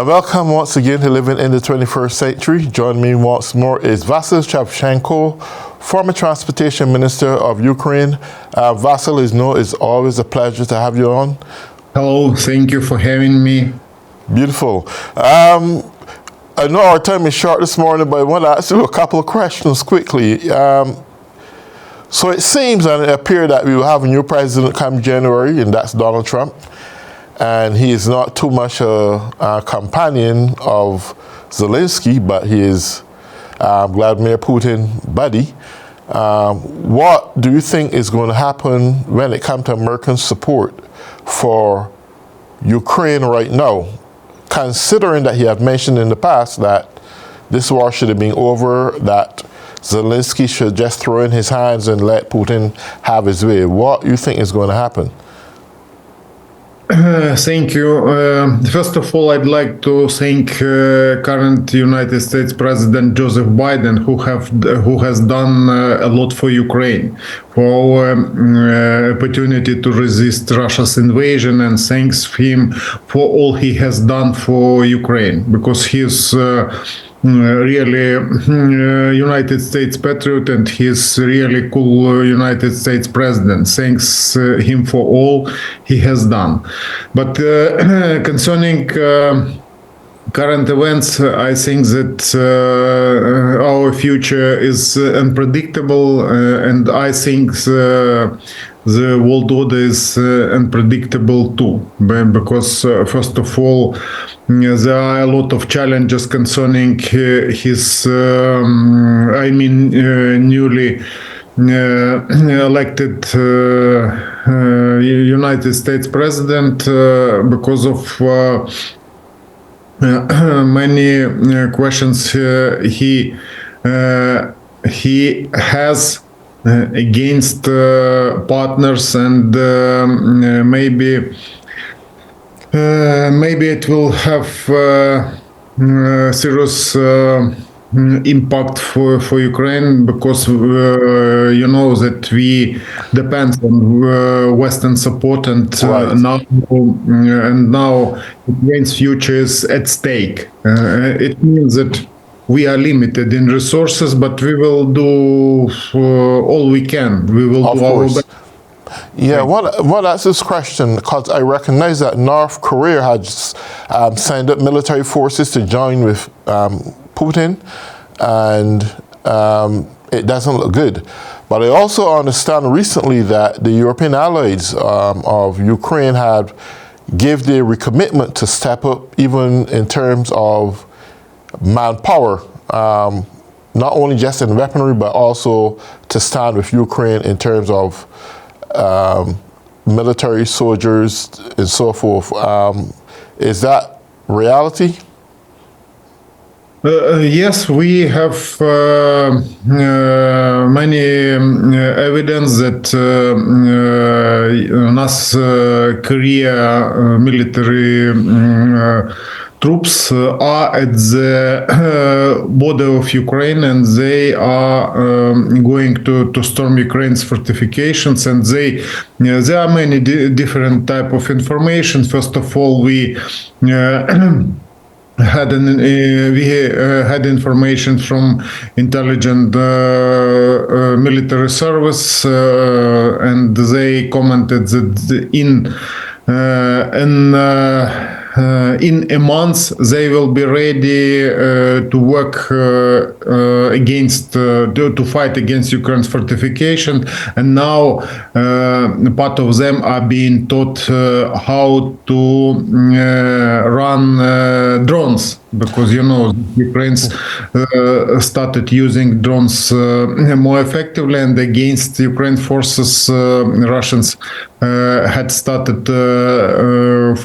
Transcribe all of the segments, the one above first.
And welcome once again to Living in the 21st Century. Joining me once more is Vasil Shevchenko, former transportation minister of Ukraine. Vasil, it's always a pleasure to have you on. Hello, thank you for having me. Beautiful. I know our time is short this morning, but I want to ask you a couple of questions quickly. So it seems and it appears that we will have a new president come January, and that's Donald Trump. And he is not too much a companion of Zelensky, but he is Vladimir Putin's buddy. What do you think is going to happen when it comes to American support for Ukraine right now, considering that he had mentioned in the past that this war should have been over, that Zelensky should just throw in his hands and let Putin have his way? What do you think is going to happen? Thank you. First of all, I'd like to thank current United States President Joseph Biden, who has done a lot for Ukraine, for our opportunity to resist Russia's invasion, and thanks him for all he has done for Ukraine, because he's really United States patriot, and he's really cool United States president. Thanks him for all he has done. But concerning current events, I think that our future is unpredictable, and I think the world order is unpredictable too, because first of all, there are a lot of challenges concerning his, newly elected United States president, because of many questions he has against partners, and maybe it will have serious impact for Ukraine, because you know that we depend on Western support, and Right. now Ukraine's future is at stake. It means that we are limited in resources, but we will do all we can. We will Of do our course. best. Yeah, well, that's this question, because I recognize that North Korea has signed up military forces to join with Putin, and it doesn't look good. But I also understand recently that the European allies of Ukraine have give their recommitment to step up, even in terms of manpower, not only just in weaponry, but also to stand with Ukraine in terms of military soldiers and so forth. Is that reality? Yes, we have many evidence that North Korea military troops are at the border of Ukraine, and they are going to storm Ukraine's fortifications. And there are many different type of information. First of all, we had information from intelligent military service, and they commented that in a month they will be ready to work to fight against Ukraine's fortification. And now part of them are being taught how to run drones, because you know Ukrainians started using drones more effectively, and against Ukraine forces, Russians had started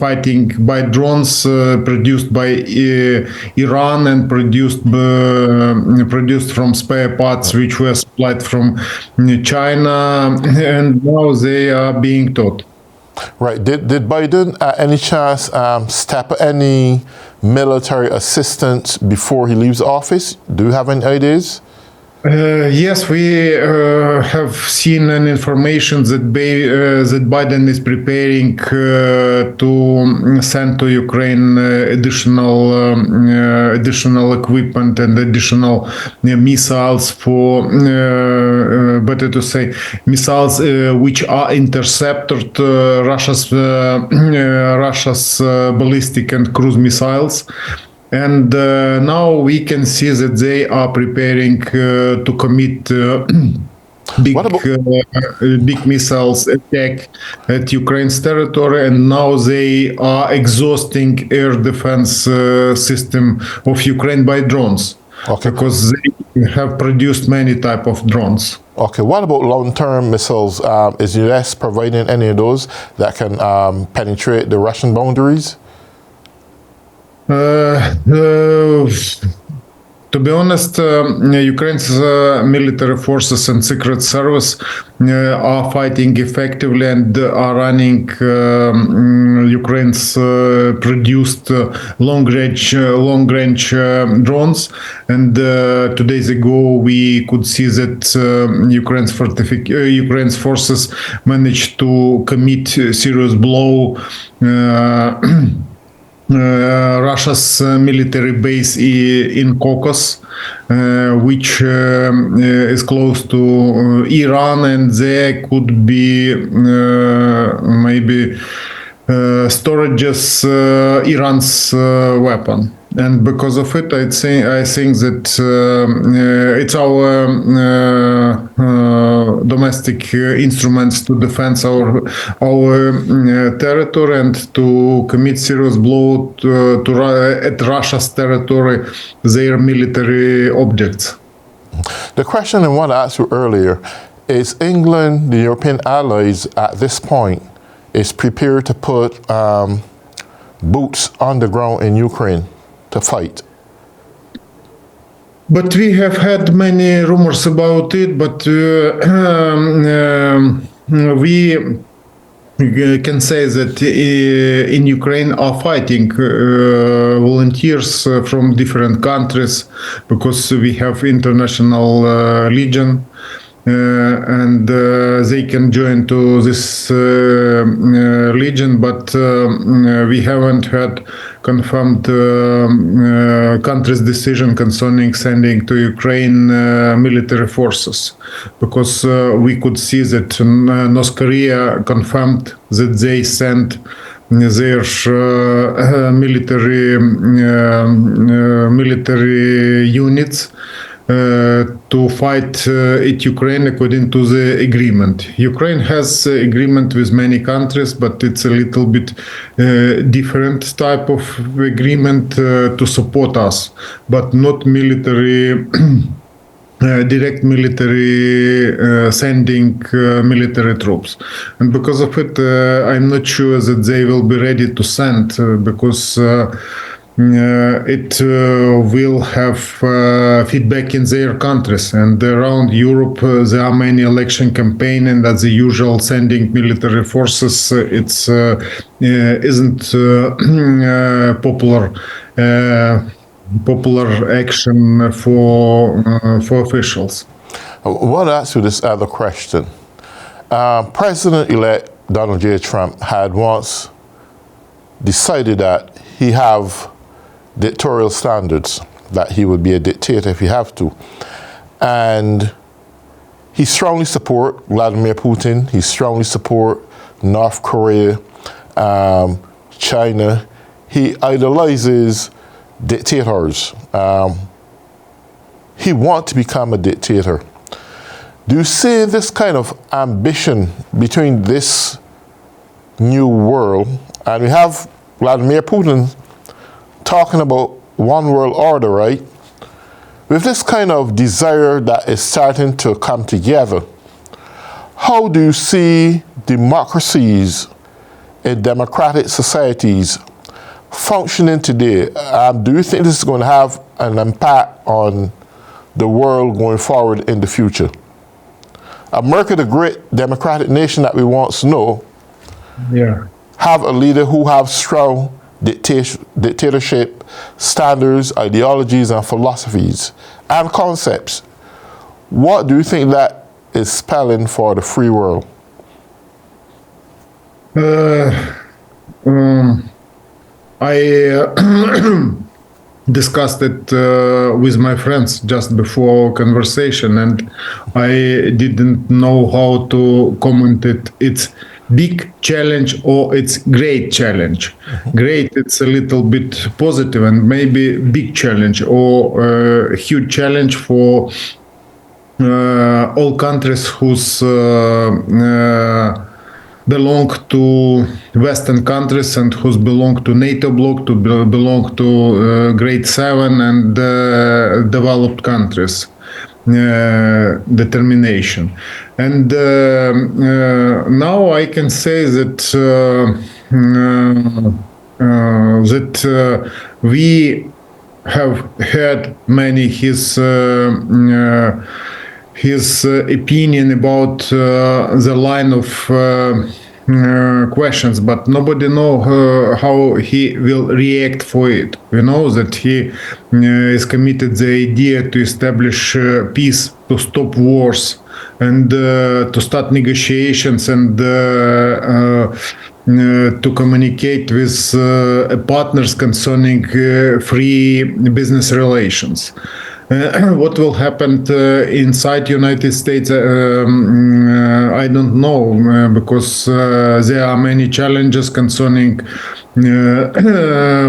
fighting by drones produced by Iran and produced from spare parts which were supplied from China, and now they are being taught. Right. Did Biden, any chance, step any military assistance before he leaves office? Do you have any ideas? Yes, we have seen an information that that Biden is preparing to send to Ukraine additional equipment and additional missiles for, better to say, missiles which are intercepted Russia's ballistic and cruise missiles. And now we can see that they are preparing to commit big missiles attack at Ukraine's territory, and now they are exhausting air defense system of Ukraine by drones. Okay. Because they have produced many type of drones. Okay, what about long-term missiles? Is the US providing any of those that can penetrate the Russian boundaries? To be honest, Ukraine's military forces and secret service are fighting effectively and are running Ukraine's produced long-range drones. And 2 days ago, we could see that Ukraine's forces managed to commit serious blow. Russia's military base in Caucasus, which is close to Iran, and there could be maybe storages Iran's weapon. And because of it, I think that it's our domestic instruments to defend our territory and to commit serious blow at Russia's territory, their military objects. The question I want to ask you earlier is: England, the European allies, at this point, is prepared to put boots on the ground in Ukraine to fight? But we have had many rumors about it, but we can say that in Ukraine are fighting volunteers from different countries, because we have international legion. And they can join to this legion, but we haven't had confirmed country's decision concerning sending to Ukraine military forces, because we could see that North Korea confirmed that they sent their military units to fight at Ukraine according to the agreement. Ukraine has agreement with many countries, but it's a little bit different type of agreement to support us, but not military. Direct military sending military troops, and because of it, I'm not sure that they will be ready to send, because it will have feedback in their countries, and around Europe there are many election campaign, and as usual, sending military forces it's isn't popular action for officials. I want to ask you this other question. President-elect Donald J. Trump had once decided that he have dictatorial standards, that he would be a dictator if he have to. And he strongly support Vladimir Putin. He strongly support North Korea, China. He idolizes dictators. He wants to become a dictator. Do you see this kind of ambition between this new world, and we have Vladimir Putin talking about one world order, right? With this kind of desire that is starting to come together, how do you see democracies in democratic societies functioning today? Do you think this is going to have an impact on the world going forward in the future? America, the great democratic nation that we once know, have a leader who have strong dictatorship standards, ideologies, and philosophies and concepts. What do you think that is spelling for the free world? I discussed it with my friends just before our conversation, and I didn't know how to comment it. It's big challenge or it's great challenge. Great, it's a little bit positive, and maybe big challenge or huge challenge for all countries whose belong to Western countries and who belong to NATO bloc, to belong to Grade 7 and developed countries. Determination. And now I can say that we have heard many his opinion about the line of questions, but nobody know how he will react for it. We know that he is committed the idea to establish peace, to stop wars, and to start negotiations, and to communicate with partners concerning free business relations. What will happen inside United States, I don't know, because there are many challenges concerning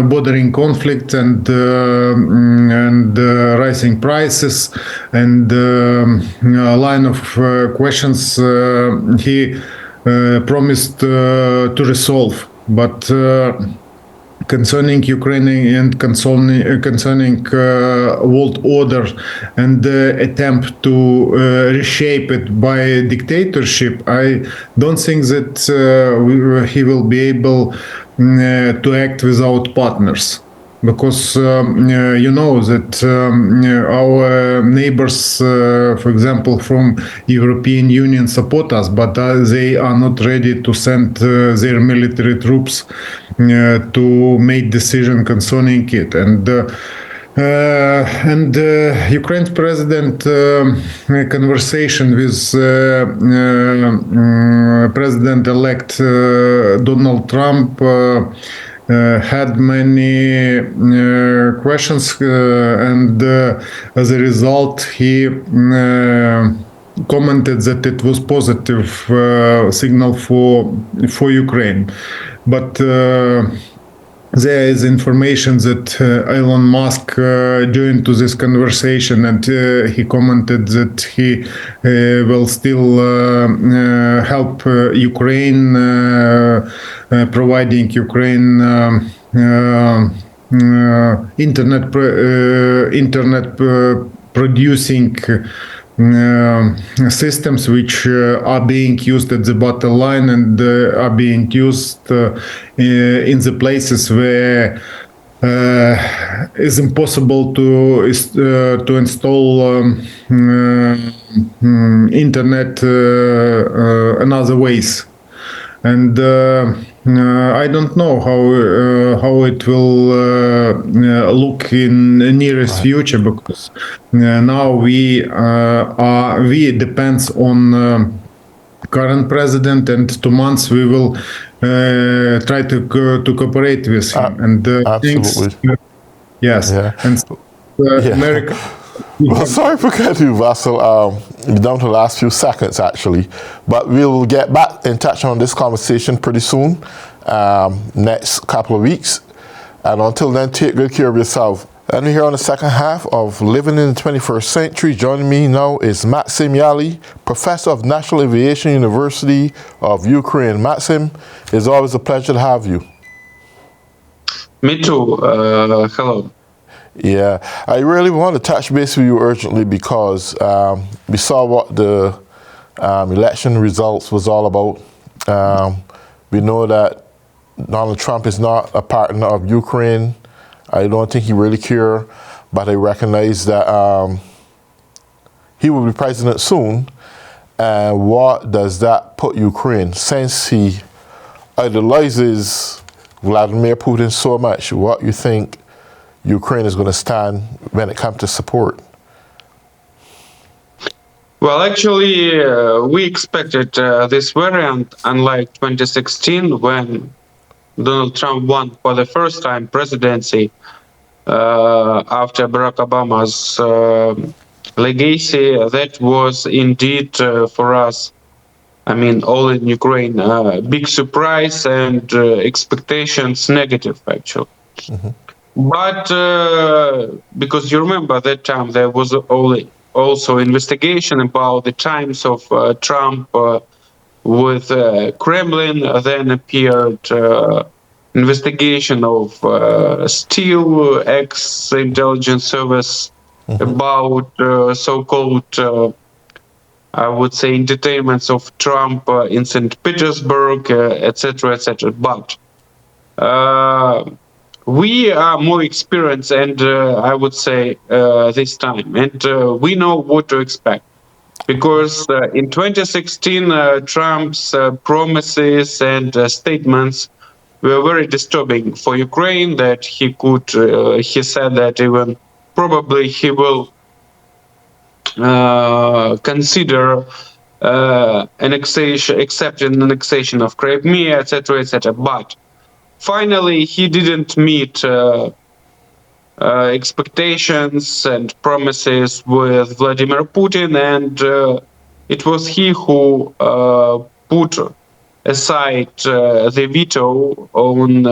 bordering conflict and rising prices, and a line of questions he promised to resolve, but concerning Ukraine and concerning world order and attempt to reshape it by dictatorship, I don't think that he will be able to act without partners. Because you know that our neighbors, for example, from European Union support us, but they are not ready to send their military troops to make decision concerning it. And Ukraine's president conversation with President-elect Donald Trump had many questions, and as a result, he commented that it was positive signal for Ukraine. But there is information that Elon Musk joined to this conversation, and he commented that he will still help Ukraine, providing Ukraine internet producing systems which are being used at the battle line and are being used in the places where it's impossible to install internet another ways. And I don't know how it will look in the nearest future, because now we depends on current president, and 2 months we will try to cooperate with him. And absolutely. Yes, yeah. And Yeah. America. Well, sorry for cutting you, Vasil. Down to the last few seconds, actually. But we'll get back in touch on this conversation pretty soon, next couple of weeks. And until then, take good care of yourself. And here on the second half of Living in the 21st Century, joining me now is Maksym Yali, Professor of National Aviation University of Ukraine. Maksym, it's always a pleasure to have you. Me too. Hello. Yeah, I really want to touch base with you urgently because we saw what the election results was all about. We know that Donald Trump is not a partner of Ukraine. I don't think he really cares, but I recognize that he will be president soon. And what does that put Ukraine, since he idolizes Vladimir Putin so much? What you think Ukraine is going to stand when it comes to support? Well, actually, we expected this variant, unlike 2016, when Donald Trump won for the first time presidency after Barack Obama's legacy. That was indeed for us, I mean, all in Ukraine, big surprise and expectations negative, actually. But because you remember that time there was also investigation about the times of Trump with Kremlin. Then appeared investigation of Steele, ex-intelligence service, about so-called, I would say, entertainments of Trump in St. Petersburg, etc., etc. But we are more experienced, and I would say this time, and we know what to expect. Because in 2016, Trump's promises and statements were very disturbing for Ukraine. That he said that even probably he will consider accepting annexation of Crimea, etc., etc. But finally, he didn't meet expectations and promises with Vladimir Putin, and it was he who put aside the veto on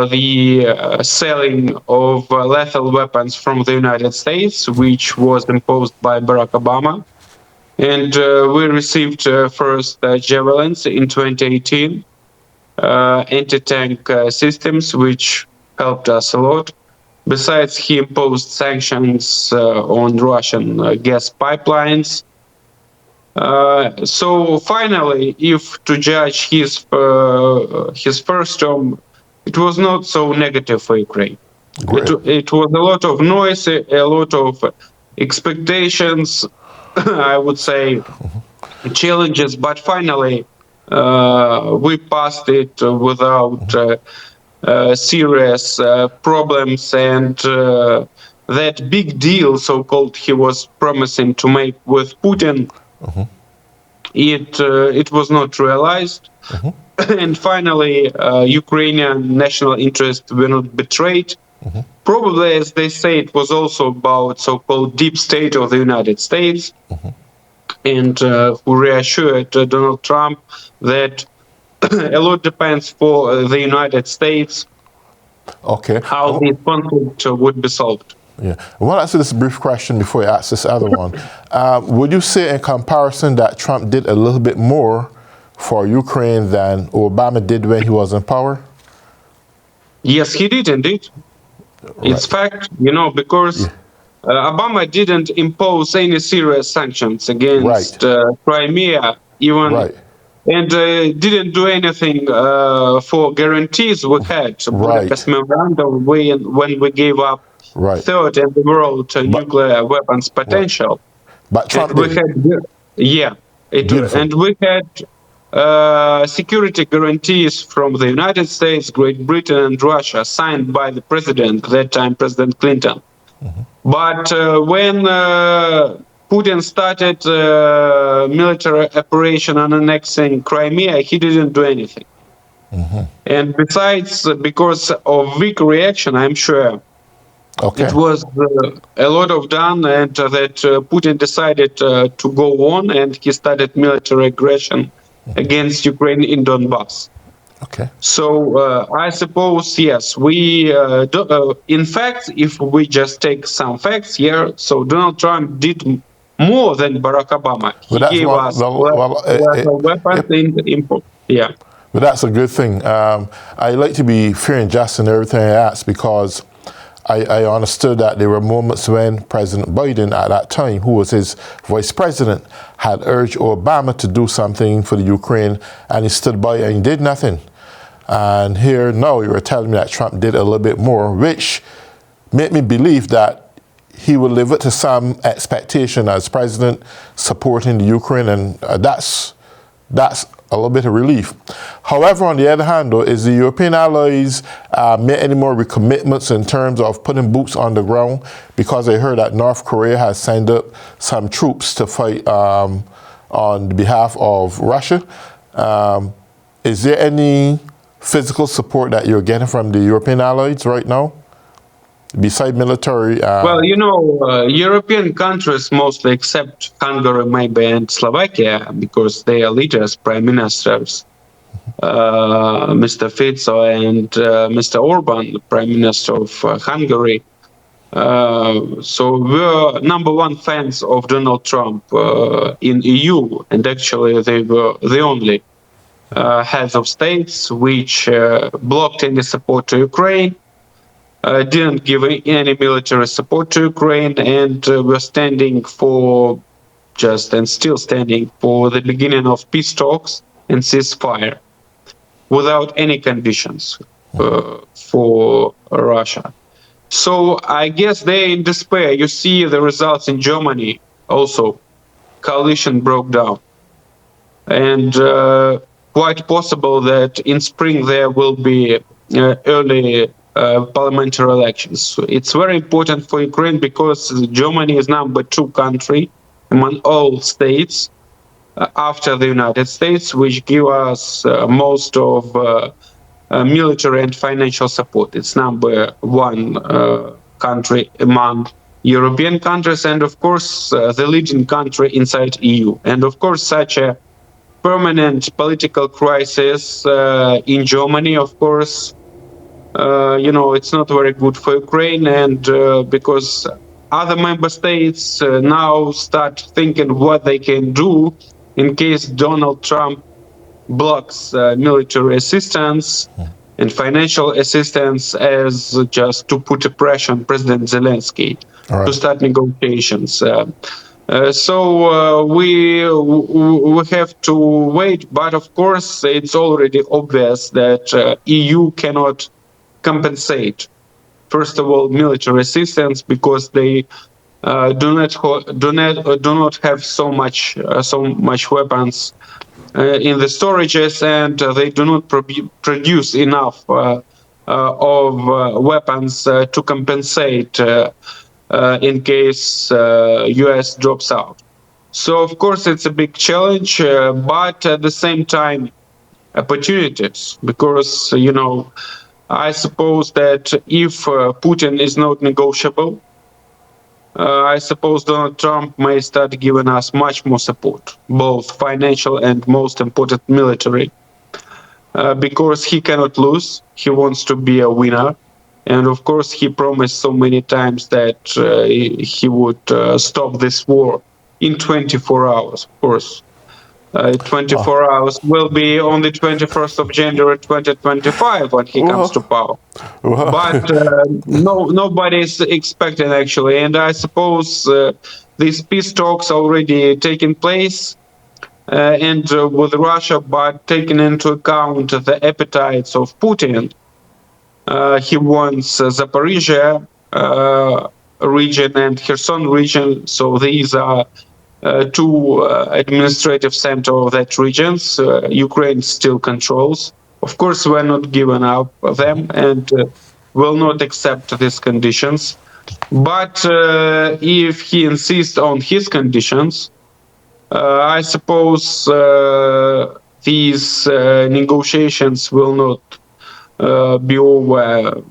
the selling of lethal weapons from the United States, which was imposed by Barack Obama. And we received first Javelins in 2018, anti-tank systems, which helped us a lot. Besides, he imposed sanctions on Russian gas pipelines. So finally, if to judge his first term, it was not so negative for Ukraine. It was a lot of noise, a lot of expectations, I would say, challenges, but finally we passed it without serious problems, and that big deal, so-called, he was promising to make with Putin, it was not realized. And finally, Ukrainian national interests were not betrayed. Probably, as they say, it was also about so-called deep state of the United States, and who reassured Donald Trump that a lot depends for the United States how this conflict would be solved. Yeah. I want to ask you this brief question before you ask this other one. Would you say, in comparison, that Trump did a little bit more for Ukraine than Obama did when he was in power? Yes, he did indeed. Right. It's fact, because Obama didn't impose any serious sanctions against Crimea, even, and didn't do anything for guarantees we had. Budapest Memorandum when we gave up third in the world nuclear weapons potential. But Trump and we had security guarantees from the United States, Great Britain, and Russia, signed by the president, that time President Clinton. But when Putin started military operation on annexing Crimea, he didn't do anything. And besides, because of weak reaction, I'm sure, it was a lot of done, and that Putin decided to go on, and he started military aggression against Ukraine in Donbass. So I suppose, yes, we, in fact, if we just take some facts here, so Donald Trump did more than Barack Obama. He gave us weapons and import. Yeah. But that's a good thing. I like to be fair and just in everything I ask, because I understood that there were moments when President Biden at that time, who was his vice president, had urged Obama to do something for the Ukraine, and he stood by and he did nothing. And here now you were telling me that Trump did a little bit more, which made me believe that he will live up to some expectation as president supporting the Ukraine, and that's a little bit of relief. However, on the other hand, though, is the European allies made any more recommitments in terms of putting boots on the ground? Because I heard that North Korea has signed up some troops to fight on behalf of Russia. Is there any physical support that you're getting from the European allies right now, beside military? Well, European countries mostly except Hungary, maybe, and Slovakia, because they are leaders, prime ministers, Mr. Fico and Mr. Orban, prime minister of Hungary. So we're number one fans of Donald Trump in EU, and actually they were the only heads of states which blocked any support to Ukraine, didn't give any military support to Ukraine, and were standing for and still standing for the beginning of peace talks and ceasefire without any conditions for Russia. So I guess they're in despair. You see the results in Germany also. Coalition broke down. And quite possible that in spring there will be early parliamentary elections. It's very important for Ukraine because Germany is number 2 country among all states after the United States, which give us most of military and financial support. It's number 1 country among European countries, and of course the leading country inside EU. And of course such a permanent political crisis in Germany, of course, it's not very good for Ukraine, and because other member states now start thinking what they can do in case Donald Trump blocks military assistance and financial assistance as just to put a pressure on President Zelensky to start negotiations. So we have to wait, but of course it's already obvious that EU cannot compensate, first of all, military assistance, because they do not have so much weapons in the storages, and they do not produce enough of weapons to compensate in case US drops out. So of course it's a big challenge, but at the same time opportunities, because I suppose that if Putin is not negotiable, I suppose Donald Trump may start giving us much more support, both financial and most important military, because he cannot lose. He wants to be a winner. And of course, he promised so many times that he would stop this war in 24 hours, of course. 24 hours will be on the 21st of January 2025 when he comes to power. But nobody is expecting, actually. And I suppose these peace talks already taking place and with Russia, but taking into account the appetites of Putin. He wants Zaporizhia region and Kherson region. So these are 2 administrative centers of that regions. Ukraine still controls. Of course, we're not giving up them and will not accept these conditions. But if he insists on his conditions, I suppose these negotiations will not be over,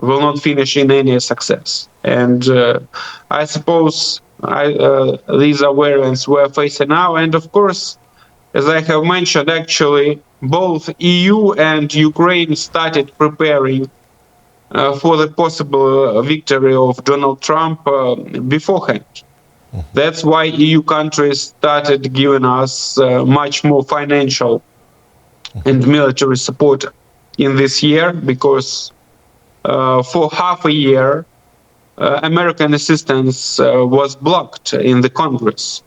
will not finish in any success. And I suppose these are variants we're facing now. And of course, as I have mentioned, actually, both EU and Ukraine started preparing for the possible victory of Donald Trump beforehand. That's why EU countries started giving us much more financial and military support in this year, because for half a year, American assistance was blocked in the Congress,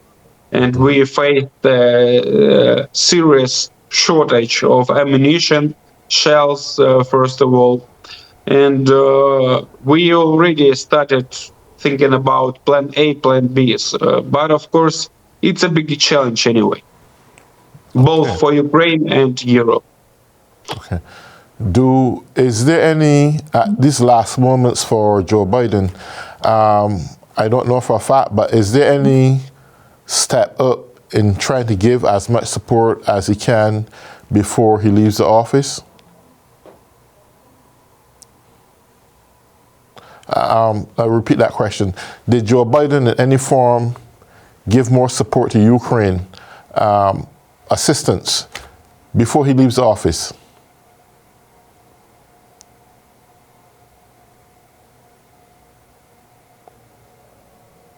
and we faced a serious shortage of ammunition, shells, first of all, and we already started thinking about Plan A, Plan B. But of course, it's a big challenge anyway. both for Ukraine and Europe. Okay. Is there any, at these last moments for Joe Biden, I don't know for a fact, but is there any step up in trying to give as much support as he can before he leaves the office? I'll repeat that question. Did Joe Biden in any form give more support to Ukraine, assistance, before he leaves the office?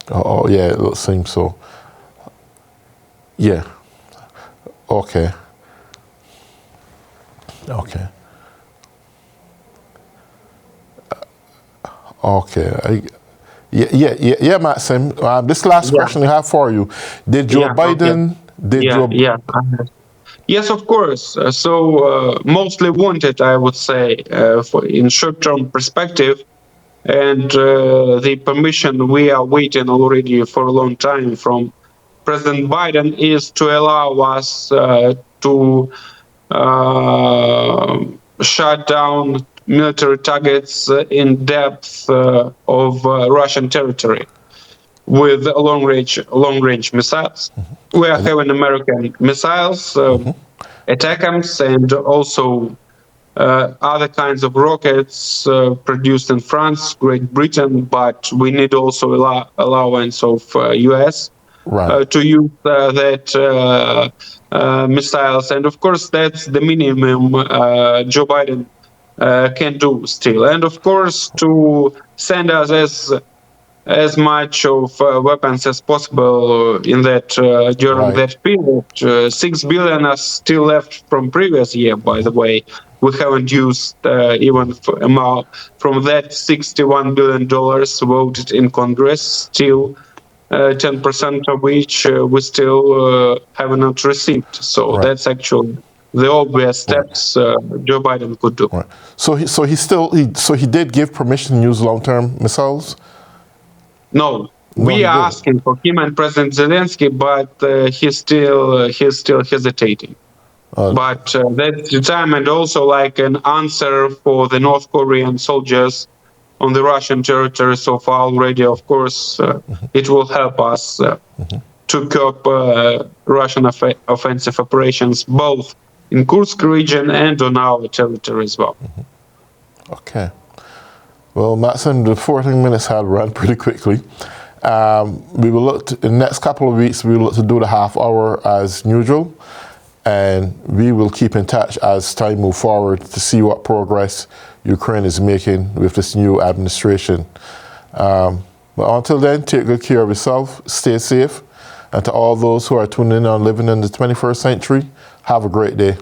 Oh, yeah, it seems so. Yeah. Okay. Okay. Okay. Yeah, Maksym. This last question I have for you. Did Joe Biden... Yes, of course. Mostly wanted, I would say, in short-term perspective. And the permission we are waiting already for a long time from President Biden is to allow us to shut down military targets in depth of Russian territory with long-range missiles. Mm-hmm. We are having American missiles, ATACMS, and also other kinds of rockets produced in France, Great Britain, but we need also allowance of US to use that missiles. And of course, that's the minimum Joe Biden can do still. And of course, to send us as much of weapons as possible in that during that period. 6 billion are still left from previous year, by the way. We haven't used even amount from that $61 billion voted in Congress, still 10% of which we still have not received. So that's actually the obvious steps Joe Biden could do. Right. So he did give permission to use long-term missiles? No, we are asking for him and President Zelensky, but he's still hesitating. But that's the time, and also like an answer for the North Korean soldiers on the Russian territory so far already. Of course, it will help us to curb Russian offensive operations both in Kursk region and on our territory as well. Okay. Well, Maksym, the 14 minutes had run pretty quickly. We will look in the next couple of weeks. We will look to do the half hour as usual. And we will keep in touch as time moves forward to see what progress Ukraine is making with this new administration. But until then, take good care of yourself, stay safe, and to all those who are tuning in on Living in the 21st Century, have a great day.